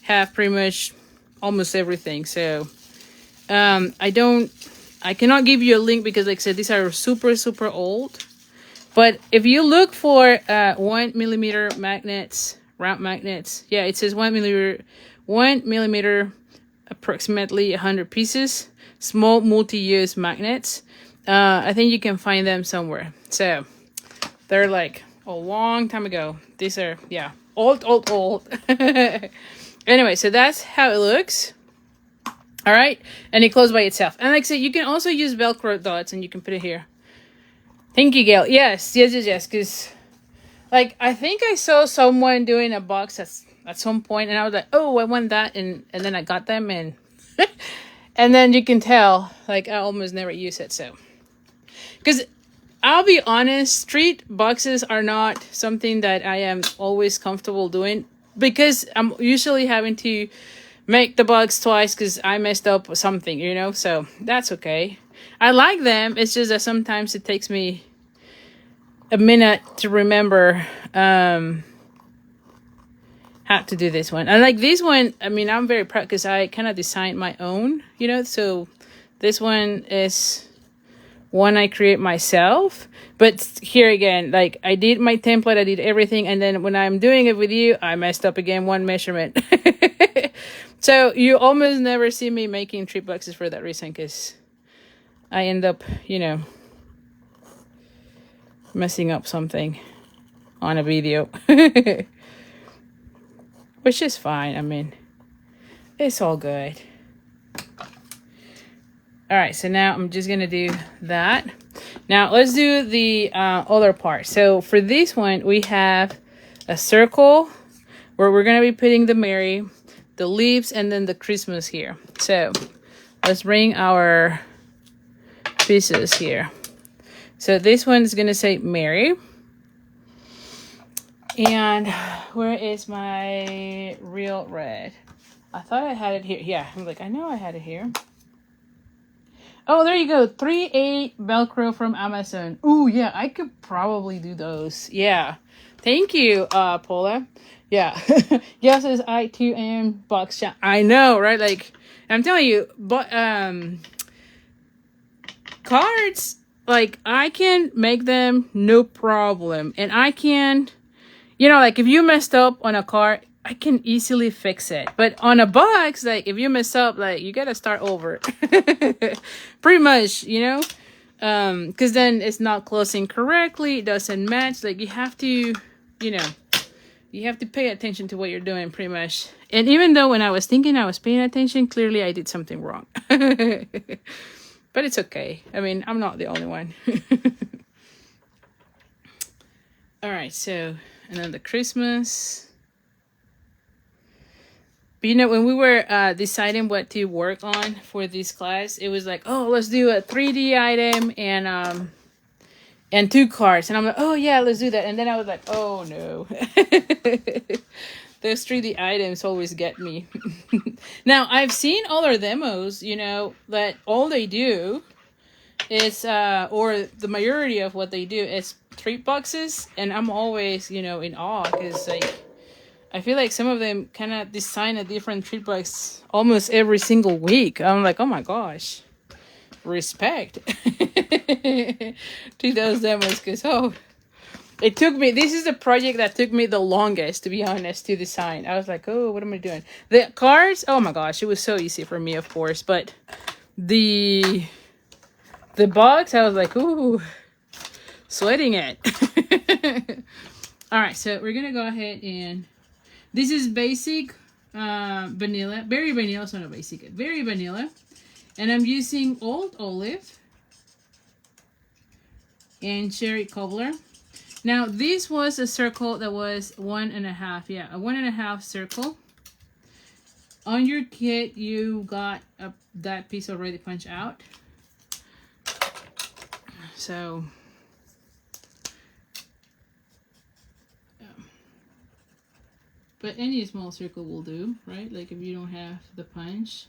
have pretty much almost everything. So I cannot give you a link because like I said, these are super old. But if you look for 1mm magnets, round magnets, yeah, it says 1 millimeter, approximately 100 pieces, small multi-use magnets. I think you can find them somewhere. So they're like a long time ago. These are, yeah, old. Anyway, so that's how it looks. All right, and it closes by itself. And like I said, you can also use Velcro dots, and you can put it here. Thank you, Gail. Yes. Because, like, I think I saw someone doing a box at some point, and I was like, oh, I want that, and then I got them, and and then you can tell, like, I almost never use it. So, because I'll be honest, street boxes are not something that I am always comfortable doing, because I'm usually having to make the box twice because I messed up with something, you know. So that's okay. I like them. It's just that sometimes it takes me a minute to remember how to do this one. And like this one, I mean, I'm very proud because I kind of designed my own, you know. So this one is one I create myself. But here again, like I did my template, I did everything. And then when I'm doing it with you, I messed up again one measurement. So you almost never see me making trip boxes for that reason, because I end up, you know, messing up something on a video. Which is fine. I mean, it's all good. All right, so now I'm just gonna do that. Now let's do the other part. So for this one, we have a circle where we're gonna be putting the Mary, the leaves, and then the Christmas here. So let's bring our pieces here. So this one is gonna say Mary. And where is my real red? I thought I had it here. Yeah, I'm like, I know I had it here. Oh, there you go. 3/8 Velcro from Amazon. Ooh, yeah, I could probably do those. Yeah. Thank you, Paula. Yeah. Yes, it's I2M box shop. I know, right? Like, I'm telling you, but cards, like, I can make them no problem. And I can, like, if you messed up on a card, I can easily fix it. But on a box, like, if you mess up, like, you gotta start over. Pretty much, because then it's not closing correctly, it doesn't match. Like, you have to, pay attention to what you're doing, pretty much. And even though when I was thinking I was paying attention, clearly I did something wrong. But it's okay. I mean, I'm not the only one. All right, so, and then the Christmas. But when we were deciding what to work on for this class, it was like, oh, let's do a 3D item and 2 cards. And I'm like, oh yeah, let's do that. And then I was like, oh no. Those 3D items always get me. Now, I've seen other demos, that all they do is, or the majority of what they do is treat boxes. And I'm always, in awe because, like, I feel like some of them kind of design a different treat box almost every single week. I'm like, oh my gosh. Respect to those demos because, it took me, this is the project that took me the longest, to be honest, to design. I was like, oh, what am I doing? The cards, oh my gosh, it was so easy for me, of course. But the box, I was like, ooh, sweating it. All right, so we're going to go ahead and, this is basic vanilla, berry vanilla, so not basic, berry vanilla. And I'm using old olive and cherry cobbler. Now, this was a circle that was 1.5. Yeah, a 1.5 circle. On your kit, you got that piece already punched out. So, but any small circle will do, right? Like if you don't have the punch,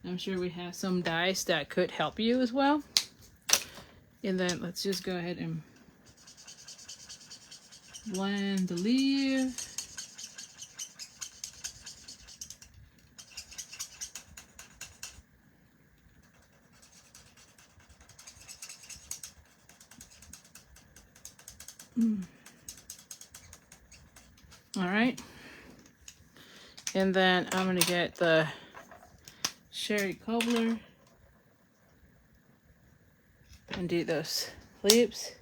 I'm sure we have some dies that could help you as well. And then let's just go ahead and blend the leaf. All right. And then I'm going to get the cherry cobbler and do those leaves.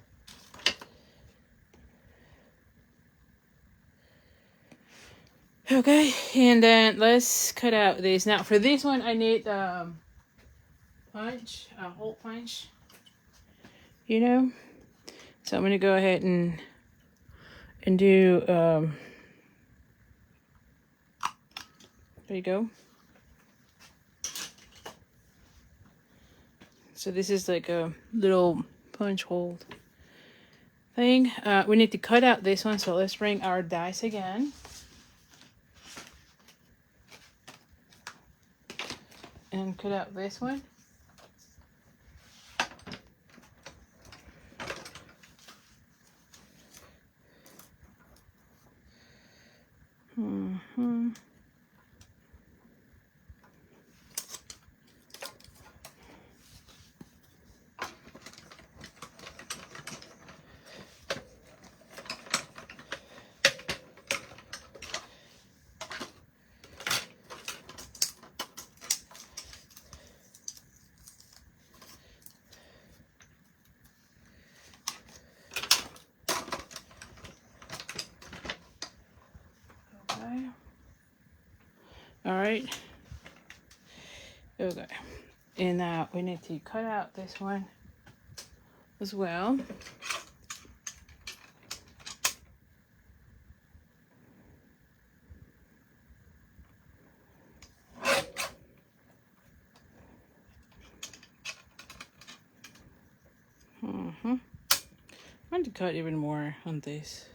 Okay, and then let's cut out these. Now for this one, I need punch, a hole punch, So I'm going to go ahead and do, there you go. So this is like a little punch hole thing. We need to cut out this one, so let's bring our dice again. And cut out this one. All right. Okay. And now we need to cut out this one as well. I want to cut even more on this.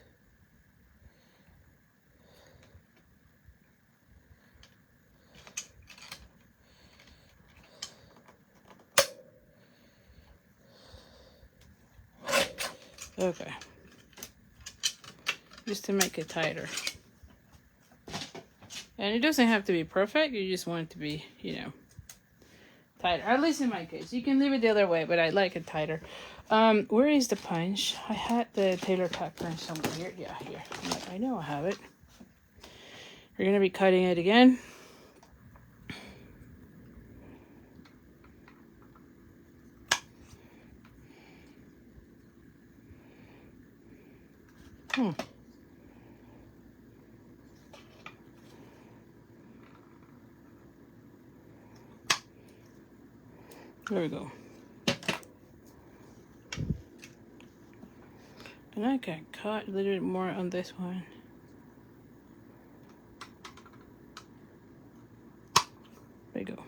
Okay. Just to make it tighter. And it doesn't have to be perfect. You just want it to be, you know, tighter. At least in my case. You can leave it the other way, but I like it tighter. Where is the punch? I had the Taylor Tack punch somewhere here. Yeah, here. I know I have it. We're going to be cutting it again. There we go. And I can cut a little bit more on this one. There you go.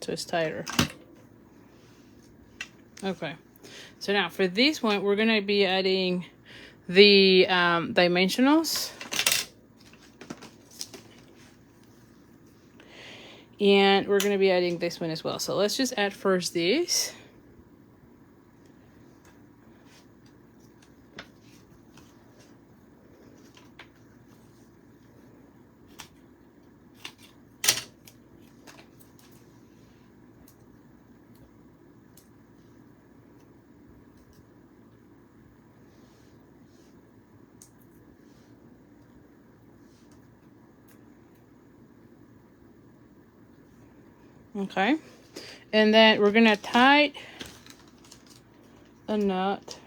So it's tighter. Okay. So now for this one, we're going to be adding the dimensionals. And we're going to be adding this one as well. So let's just add first this. Okay. And then we're going to tie a knot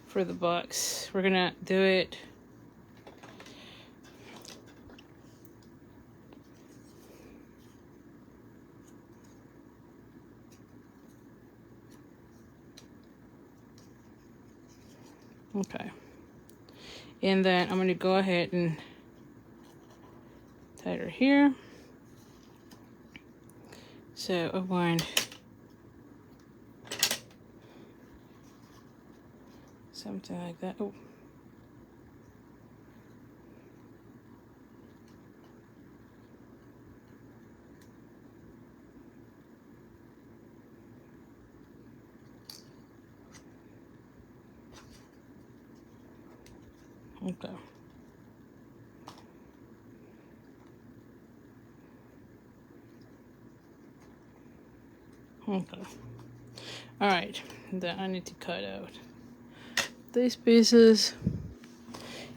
for the box. We're going to do it okay. And then I'm going to go ahead and tie her here. So I want something like that. Oh. Okay. Okay. All right. Then I need to cut out these pieces.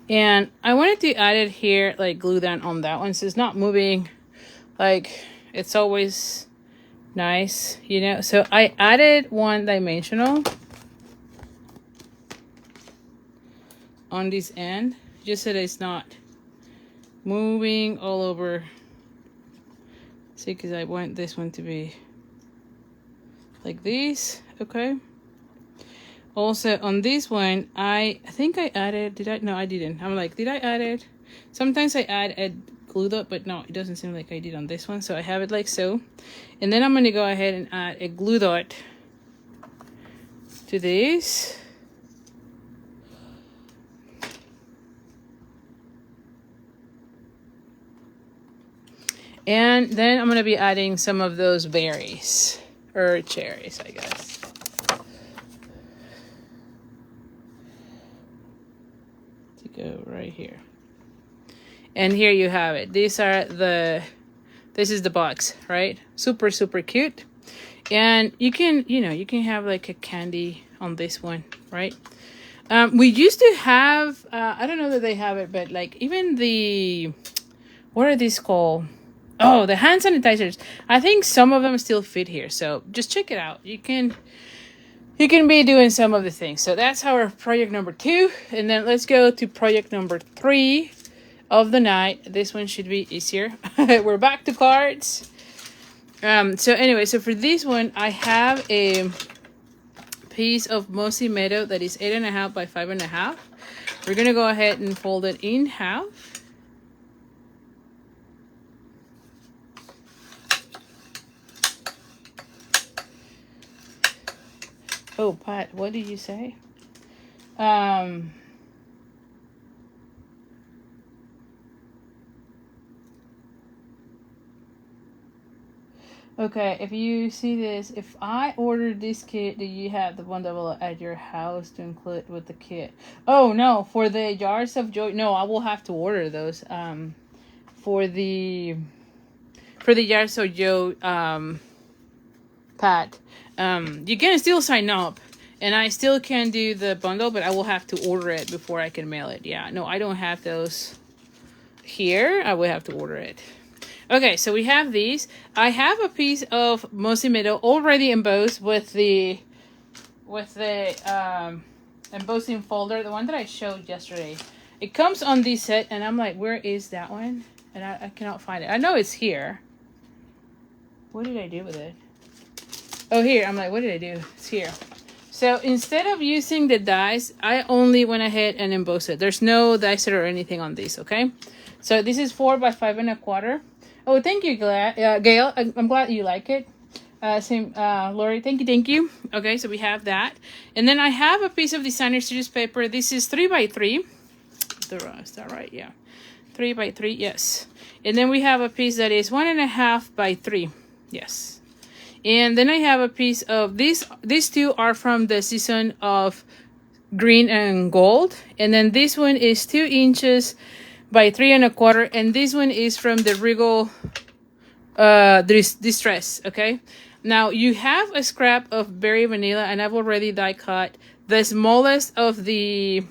And I wanted to add it here, like glue down on that one, so it's not moving. Like, it's always nice, you know. So I added one dimensional on this end, just so that it's not moving all over. See, because I want this one to be like this, okay. Also on this one, I think I added, did I? No, I didn't. I'm like, did I add it? Sometimes I add a glue dot, but no, it doesn't seem like I did on this one. So I have it like so. And then I'm going to go ahead and add a glue dot to this. And then I'm going to be adding some of those berries, or cherries, I guess. To go right here. And here you have it. These are this is the box, right? Super, super cute. And you can, you know, you can have like a candy on this one, right? We used to have, I don't know that they have it, but like even the, what are these called? Oh, the hand sanitizers. I think some of them still fit here. So just check it out. You can be doing some of the things. So that's our project number 2. And then let's go to project number 3 of the night. This one should be easier. We're back to cards. So anyway, so for this one, I have a piece of mossy meadow that is 8.5 by 5.5. We're going to go ahead and fold it in half. Oh, Pat, what did you say? Okay, if you see this, if I order this kit, do you have the bundle at your house to include with the kit? Oh no, for the jars of joy, no, I will have to order those. For the jars of joy, Pat, you can still sign up, and I still can do the bundle, but I will have to order it before I can mail it. Yeah, no, I don't have those here. I will have to order it. Okay, so we have these. I have a piece of Mossy Meadow already embossed with the embossing folder, the one that I showed yesterday. It comes on this set, and I'm like, where is that one? And I cannot find it. I know it's here. What did I do with it? Oh, here. I'm like, what did I do? It's here. So instead of using the dies, I only went ahead and embossed it. There's no dicer or anything on this, okay? So this is 4 by 5 1/4. Oh, thank you, Gail. I'm glad you like it. Same, Lori. Thank you. Okay, so we have that. And then I have a piece of designer series paper. This is 3 by 3. Is that right? Yeah. 3 by 3, yes. And then we have a piece that is 1.5 by 3. Yes. And then I have a piece of these two are from the season of green and gold. And then this one is 2 inches by 3 1/4. And this one is from the Regal Distress. Okay. Now you have a scrap of berry vanilla, and I've already die cut the smallest of the,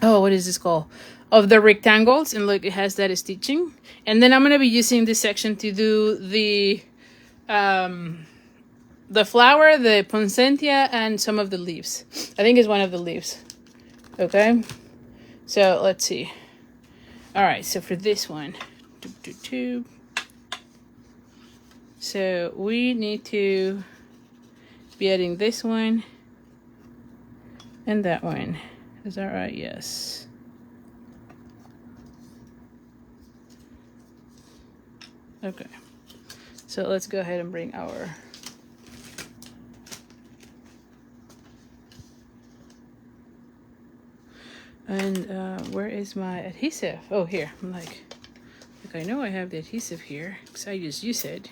oh, what is this called? Of the rectangles, and look, it has that stitching. And then I'm going to be using this section to do the flower, the poinsettia, and some of the leaves. I think it's one of the leaves. Okay, so let's see. All right, so for this one, so we need to be adding this one and that one. Is that right? Yes. Okay, so let's go ahead and bring our where is my adhesive? Oh, here. I'm like I know I have the adhesive here because I just used it.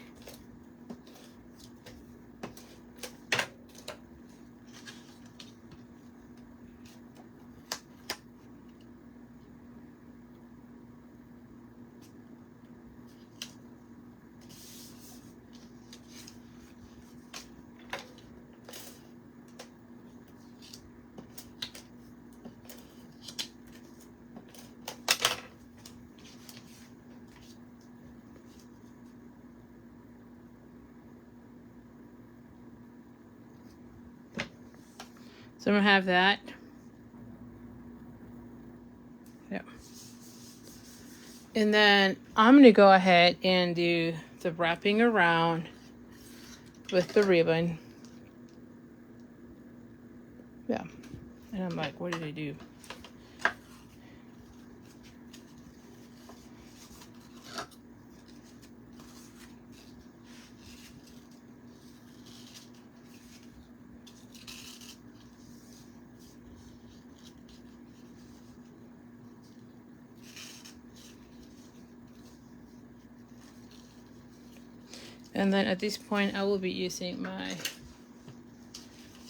So I'm gonna have that. Yeah. And then I'm gonna go ahead and do the wrapping around with the ribbon. Yeah. And I'm like, what did I do? And then at this point, I will be using my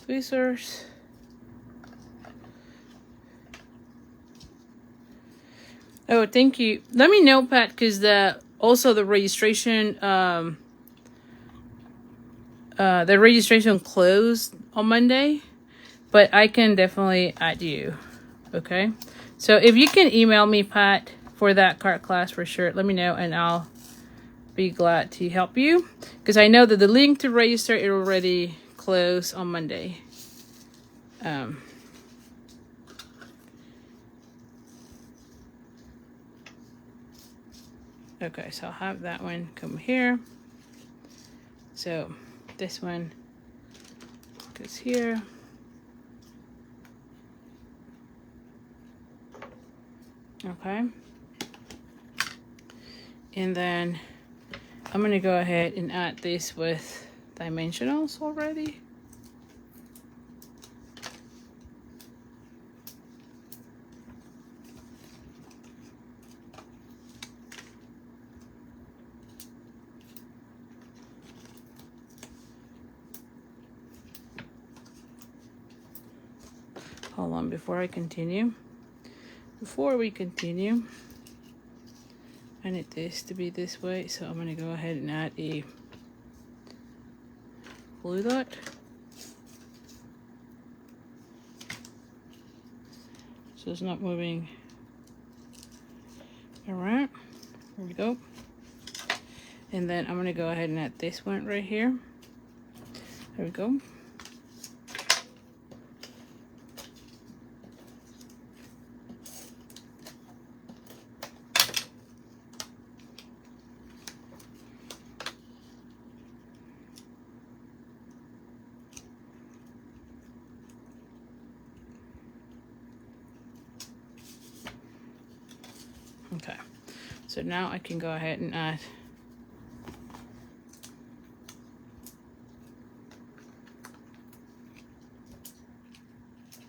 tweezers. Oh, thank you. Let me know, Pat, because the registration closed on Monday, but I can definitely add you. Okay, so if you can email me, Pat, for that cart class for sure, let me know, and I'll be glad to help you, because I know that the link to register it already closed on Monday. Okay, so I'll have that one come here. So this one goes here. Okay. And then I'm going to go ahead and add this with dimensionals already. hold on, before we continue, I need this to be this way, so I'm gonna go ahead and add a blue dot. So it's not moving around. There we go. And then I'm gonna go ahead and add this one right here. There we go. Okay, so now I can go ahead and add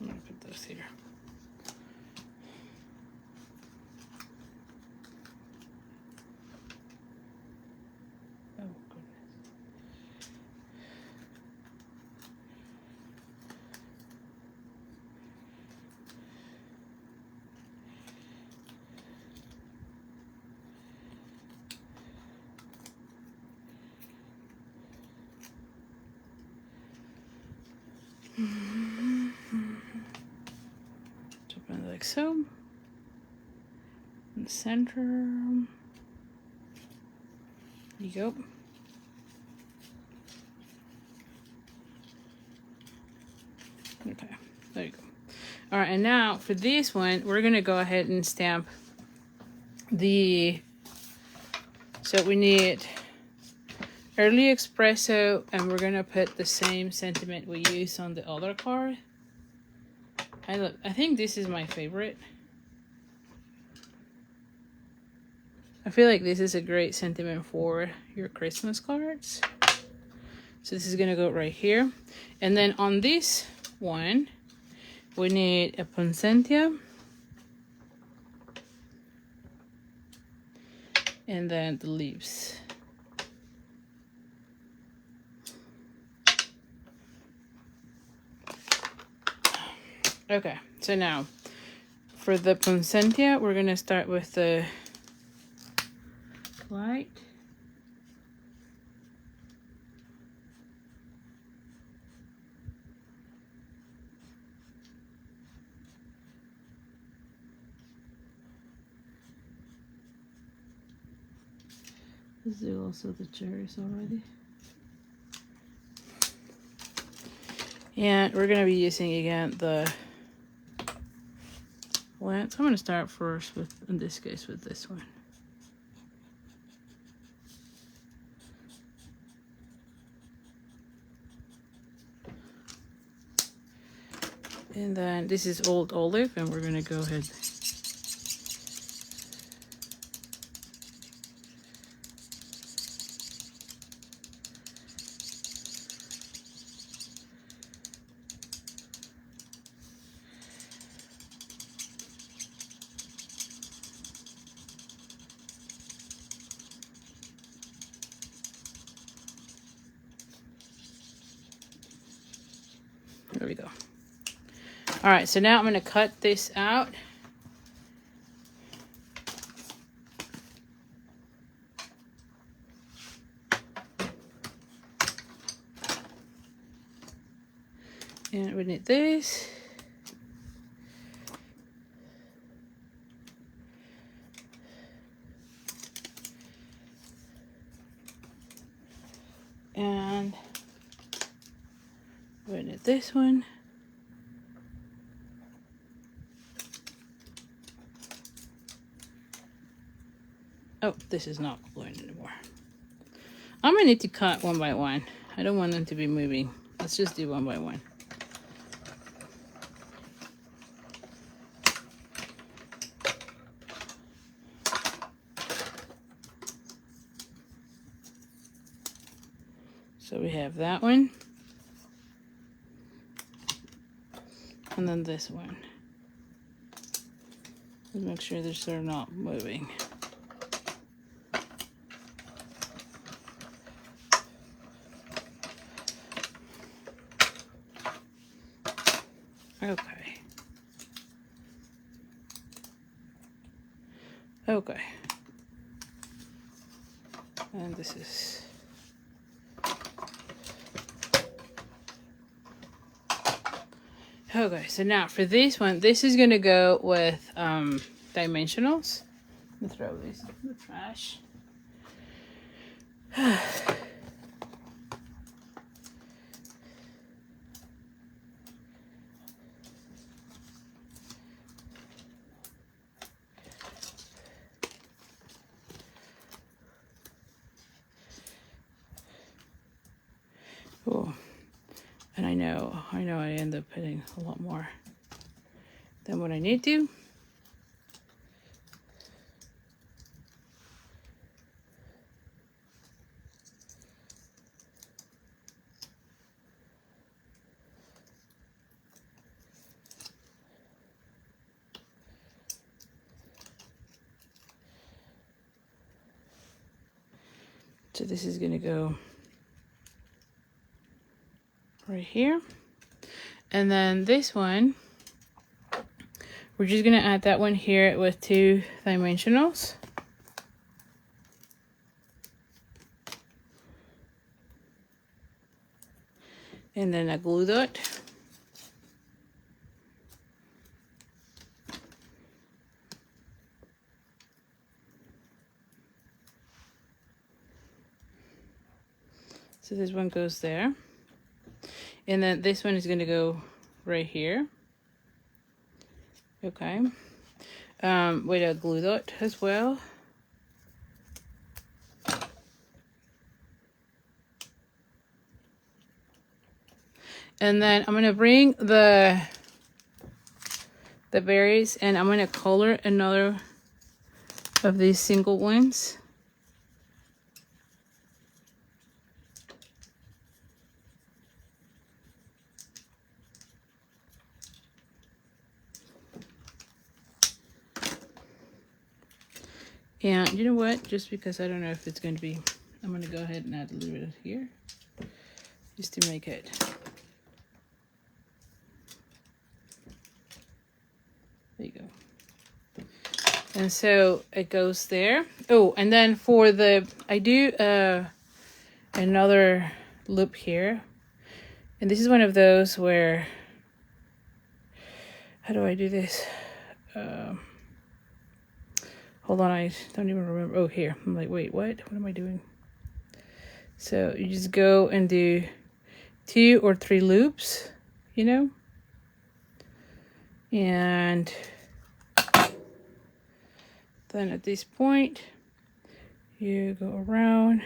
I'm gonna put this here. Oh goodness. Open it like so. In the center. There you go. Okay, there you go. All right, and now for this one, we're gonna go ahead and stamp the, so we need early espresso, and we're gonna put the same sentiment we used on the other card. I think this is my favorite. I feel like this is a great sentiment for your Christmas cards. So this is gonna go right here. And then on this one, we need a poinsettia. And then the leaves. Okay, so now for the poinsettia, we're gonna start with the white. This is also the cherries already. And we're gonna be using again the lens. I'm gonna start first with, in this case, with this one. And then this is Old Olive, and we're gonna go ahead. There we go. All right, so now I'm going to cut this out. And we need this. And we need this one. Oh, this is not gluing anymore. I'm gonna need to cut one by one. I don't want them to be moving. Let's just do one by one. So we have that one. And then this one. Let's make sure they're not moving. Okay. Okay. And this is... Okay, so now for this one, this is gonna go with dimensionals. Let me throw these in the trash. Cool. And I know I end up putting a lot more than what I need to. So this is gonna go right here. And then this one, we're just gonna add that one here with 2 dimensionals. And then a glue dot. So this one goes there. And then this one is going to go right here. Okay. With a glue dot as well. And then I'm going to bring the berries and I'm going to color another of these single ones. And you know what? Just because I don't know if it's going to be, I'm going to go ahead and add a little bit of here. Just to make it. There you go. And so it goes there. Oh, and then for the, I do another loop here. And this is one of those where, how do I do this? Hold on, I don't even remember. Oh, here. I'm like, wait, what? What am I doing? So you just go and do 2 or 3 loops, you know? And then at this point, you go around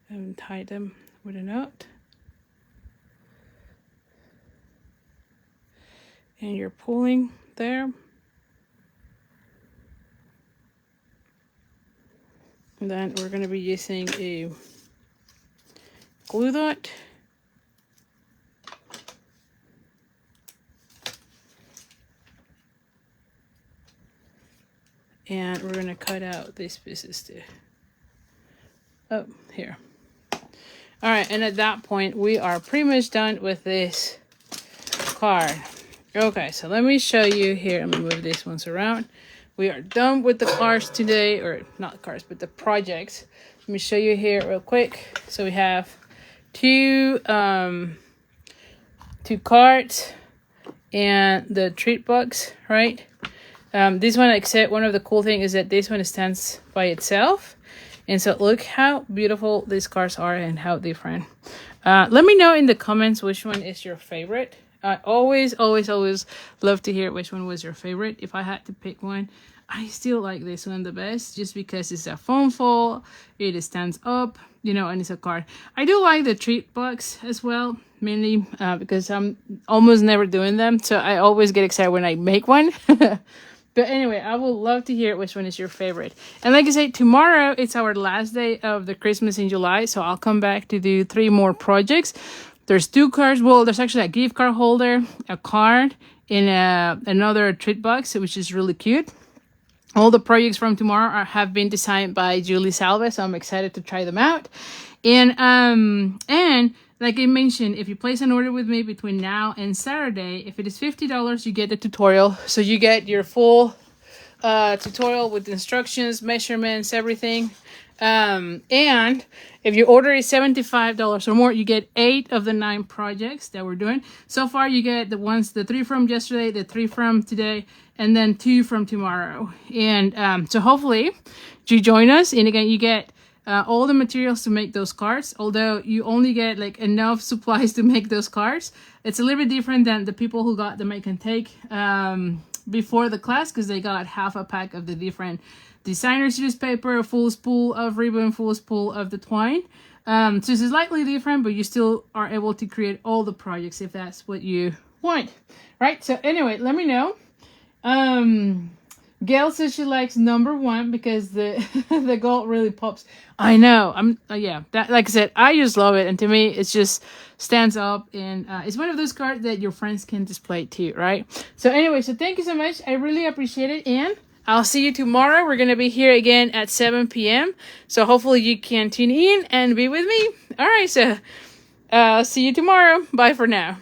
and tie them with a knot. And you're pulling there. And then we're going to be using a glue dot. And we're going to cut out these pieces too. Oh, here. All right, and at that point, we are pretty much done with this card. Okay, so let me show you here. I'm going to move these ones around. We are done with the cards today, or not cards, but the projects. Let me show you here real quick. So we have 2 cards and the treat box, right? This one, except one of the cool thing is that this one stands by itself. And so look how beautiful these cards are and how different. Let me know in the comments which one is your favorite. I always love to hear which one was your favorite. If I had to pick one, I still like this one the best just because it's a foam fold, it stands up, you know, and it's a card. I do like the treat box as well, mainly because I'm almost never doing them, so I always get excited when I make one. But anyway, I would love to hear which one is your favorite. And like I said, tomorrow it's our last day of the Christmas in July, so I'll come back to do 3 more projects. There's 2 cards. Well, there's actually a gift card holder, a card, and another treat box, which is really cute. All the projects from tomorrow have been designed by Julie Salve, so I'm excited to try them out. And like I mentioned, if you place an order with me between now and Saturday, if it is $50, you get the tutorial. So you get your full tutorial with instructions, measurements, everything. And if your order is $75 or more, you get 8 of the 9 projects that we're doing. So far, you get the 3 from yesterday, the 3 from today, and then 2 from tomorrow. And so hopefully you join us. And again, you get all the materials to make those cards, although you only get like enough supplies to make those cards. It's a little bit different than the people who got the make and take before the class, because they got half a pack of the different designer's newspaper, a full spool of ribbon, full spool of the twine. So it's slightly different, but you still are able to create all the projects if that's what you want, right? So anyway, let me know. Gail says she likes number 1 because the the gold really pops. I know. Yeah. That, like I said, I just love it, and to me, it just stands up, and it's one of those cards that your friends can display too, right? So anyway, so thank you so much. I really appreciate it, and I'll see you tomorrow. We're gonna be here again at 7 p.m. So hopefully you can tune in and be with me. All right. So see you tomorrow. Bye for now.